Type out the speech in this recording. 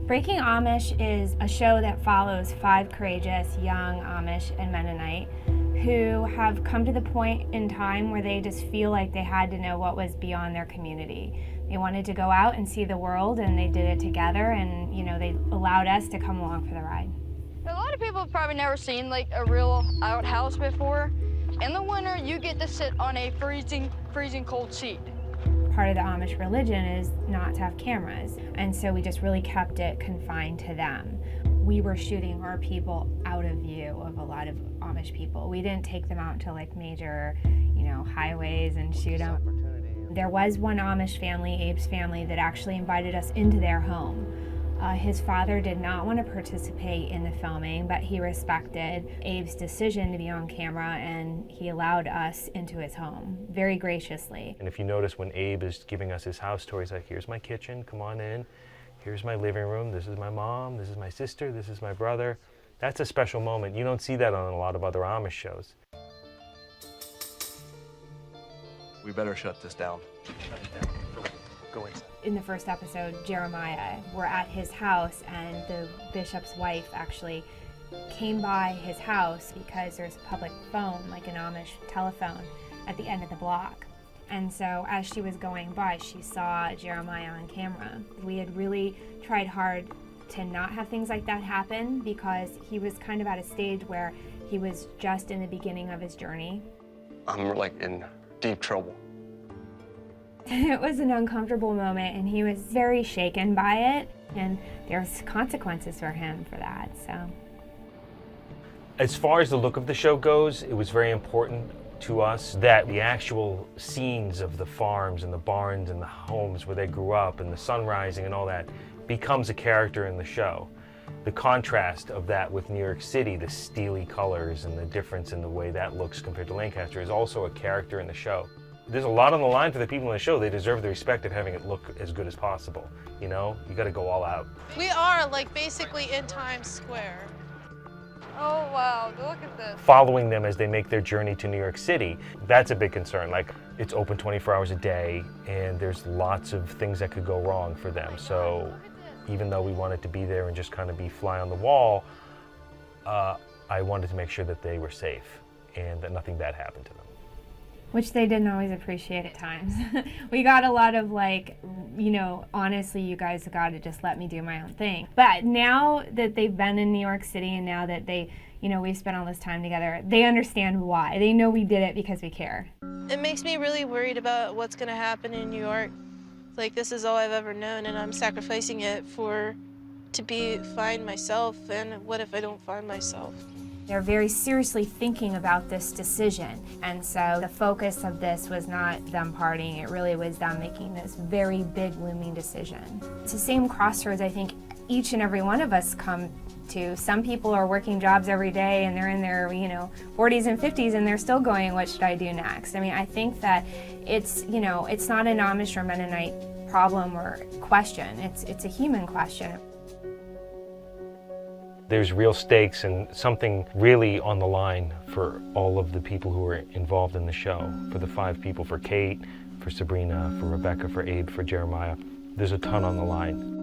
Breaking Amish is a show that follows 5 courageous young Amish and Mennonite who have come to the point in time where they just feel like they had to know what was beyond their community. They wanted to go out and see the world, and they did it together, and they allowed us to come along for the ride. A lot of people have probably never seen like a real outhouse before. In the winter, you get to sit on a freezing cold seat. Part of the Amish religion is not to have cameras, and so we just really kept it confined to them. We were shooting our people out of view of a lot of Amish people. We didn't take them out to like major, highways and shoot them. There was one Amish family, Abe's family, that actually invited us into their home. His father did not want to participate in the filming, but he respected Abe's decision to be on camera, and he allowed us into his home very graciously. And if you notice, when Abe is giving us his house tour, he's like, here's my kitchen, come on in. Here's my living room, this is my mom, this is my sister, this is my brother. That's a special moment. You don't see that on a lot of other Amish shows. We better shut this down. Shut it down. Go inside. In the first episode, Jeremiah, we're at his house, and the bishop's wife actually came by his house because there's a public phone, like an Amish telephone, at the end of the block. And so as she was going by, she saw Jeremiah on camera. We had really tried hard to not have things like that happen because he was kind of at a stage where he was just in the beginning of his journey. I'm like in deep trouble. It was an uncomfortable moment, and he was very shaken by it, and there's consequences for him for that, so. As far as the look of the show goes, it was very important to us that the actual scenes of the farms and the barns and the homes where they grew up and the sun rising and all that becomes a character in the show. The contrast of that with New York City, the steely colors and the difference in the way that looks compared to Lancaster, is also a character in the show. There's a lot on the line for the people in the show. They deserve the respect of having it look as good as possible. You got to go all out. We are like basically in Times Square. Oh wow, look at this. Following them as they make their journey to New York City, that's a big concern. Like, it's open 24 hours a day, and there's lots of things that could go wrong for them. So even though we wanted to be there and just kind of be fly on the wall, I wanted to make sure that they were safe and that nothing bad happened to them. Which they didn't always appreciate at times. We got a lot of like, honestly, you guys got to just let me do my own thing. But now that they've been in New York City, and now that they, we've spent all this time together, they understand why. They know we did it because we care. It makes me really worried about what's going to happen in New York. Like, this is all I've ever known, and I'm sacrificing it to find myself, and what if I don't find myself? They're very seriously thinking about this decision, and so the focus of this was not them partying, it really was them making this very big looming decision. It's the same crossroads I think each and every one of us come to. Some people are working jobs every day and they're in their 40s and 50s and they're still going, what should I do next? I mean, I think that it's not an Amish or Mennonite problem or question, it's a human question. There's real stakes and something really on the line for all of the people who are involved in the show. For the 5 people, for Kate, for Sabrina, for Rebecca, for Abe, for Jeremiah. There's a ton on the line.